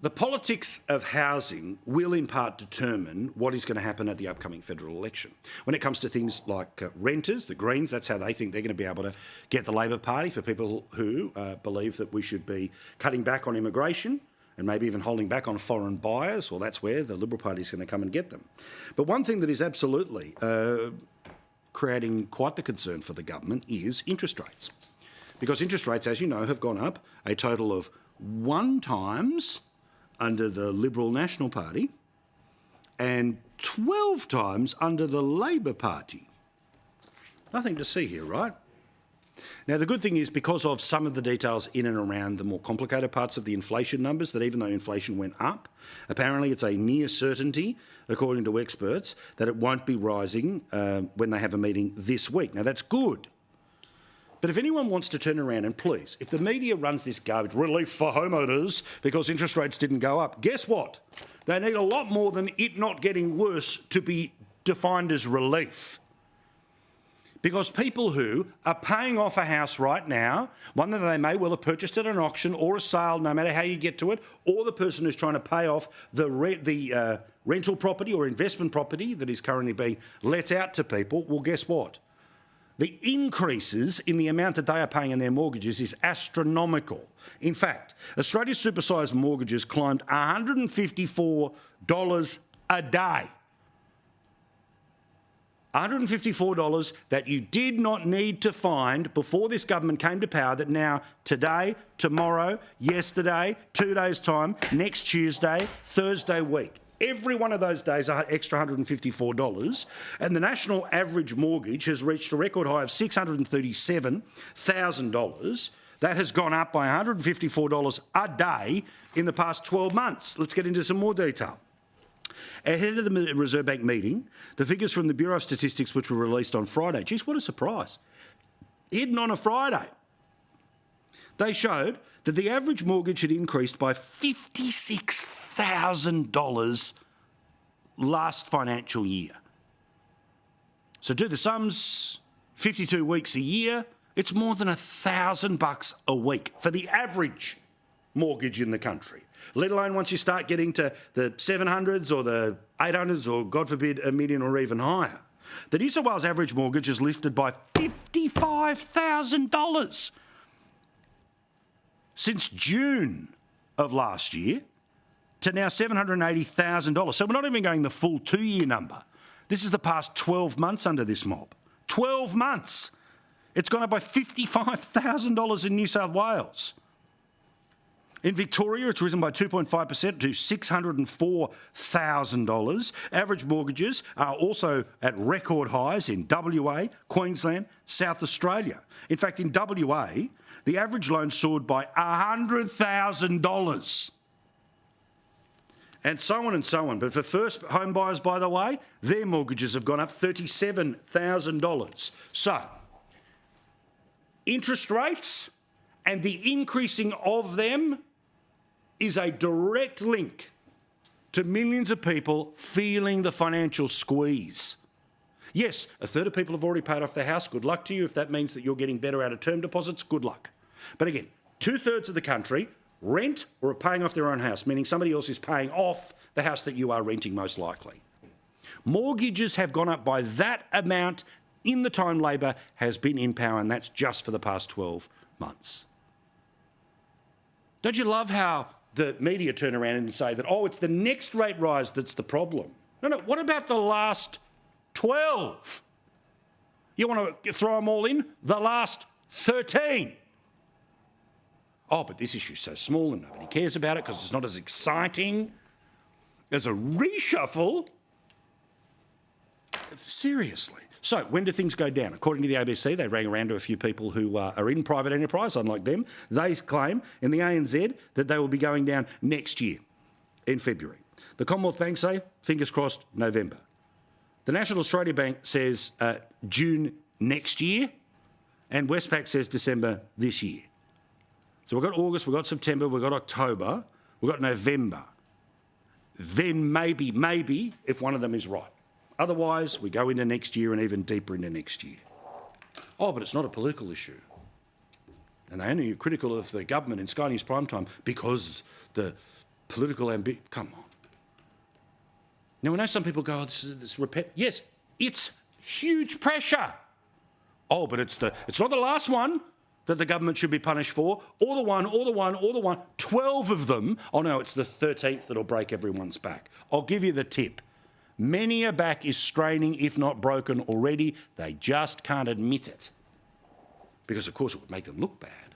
The politics of housing will in part determine what is going to happen at the upcoming federal election. When it comes to things like renters, the Greens, that's how they think they're going to be able to get the Labor Party, for people who believe that we should be cutting back on immigration and maybe even holding back on foreign buyers. Well, that's where the Liberal Party is going to come and get them. But one thing that is absolutely creating quite the concern for the government is interest rates. Because interest rates, as you know, have gone up a total of 1 times under the Liberal National Party and 12 times under the Labor Party. Nothing to see here, right? Now, the good thing is, because of some of the details in and around the more complicated parts of the inflation numbers, that even though inflation went up, apparently it's a near certainty, according to experts, that it won't be rising when they have a meeting this week. Now, that's good. But if anyone wants to turn around and please, if the media runs this garbage, relief for homeowners because interest rates didn't go up, guess what? They need a lot more than it not getting worse to be defined as relief. Because people who are paying off a house right now, one that they may well have purchased at an auction or a sale, no matter how you get to it, or the person who's trying to pay off the rental property or investment property that is currently being let out to people, well, guess what? The increases in the amount that they are paying in their mortgages is astronomical. In fact, Australia's supersized mortgages climbed $154 a day. $154 that you did not need to find before this government came to power, that now, today, tomorrow, yesterday, 2 days' time, next Tuesday, Thursday week. Every one of those days are extra $154, and the national average mortgage has reached a record high of $637,000. That has gone up by $154 a day in the past 12 months. Let's get into some more detail. Ahead of the Reserve Bank meeting, the figures from the Bureau of Statistics, which were released on Friday, geez, what a surprise, hidden on a Friday, they showed that the average mortgage had increased by $56,000 last financial year. So do the sums, 52 weeks a year, it's more than $1,000 a week for the average mortgage in the country, let alone once you start getting to the 700s or the 800s or, God forbid, $1 million or even higher. The New South Wales average mortgage is lifted by $55,000 since June of last year to now $780,000. So we're not even going the full 2-year number. This is the past 12 months under this mob. 12 months. It's gone up by $55,000 in New South Wales. In Victoria, it's risen by 2.5% to $604,000. Average mortgages are also at record highs in WA, Queensland, South Australia. In fact, in WA, the average loan soared by $100,000. And so on and so on. But for first home buyers, by the way, their mortgages have gone up $37,000. So, interest rates and the increasing of them is a direct link to millions of people feeling the financial squeeze. Yes, a third of people have already paid off their house. Good luck to you. If that means that you're getting better out of term deposits, good luck. But again, 2/3 of the country rent or are paying off their own house, meaning somebody else is paying off the house that you are renting, most likely. Mortgages have gone up by that amount in the time Labor has been in power, and that's just for the past 12 months. Don't you love how the media turn around and say that, oh, it's the next rate rise that's the problem? No, what about the last 12? You want to throw them all in? The last 13. Oh, but this issue's so small and nobody cares about it because it's not as exciting as a reshuffle. Seriously. So, when do things go down? According to the ABC, they rang around to a few people who are in private enterprise, unlike them. They claim in the ANZ that they will be going down next year, in February. The Commonwealth Bank say, fingers crossed, November. The National Australia Bank says June next year, and Westpac says December this year. So we've got August, we've got September, we've got October, we've got November. Then maybe, if one of them is right. Otherwise, we go into next year and even deeper into next year. Oh, but it's not a political issue. And they only are critical of the government in Sky News Primetime because the political ambition. Come on. Now, I know some people go, oh, this repet. Yes, it's huge pressure. Oh, but it's not the last one that the government should be punished for, or the one. 12 of them. Oh, no, it's the 13th that'll break everyone's back. I'll give you the tip. Many a back is straining, if not broken already. They just can't admit it. Because, of course, it would make them look bad.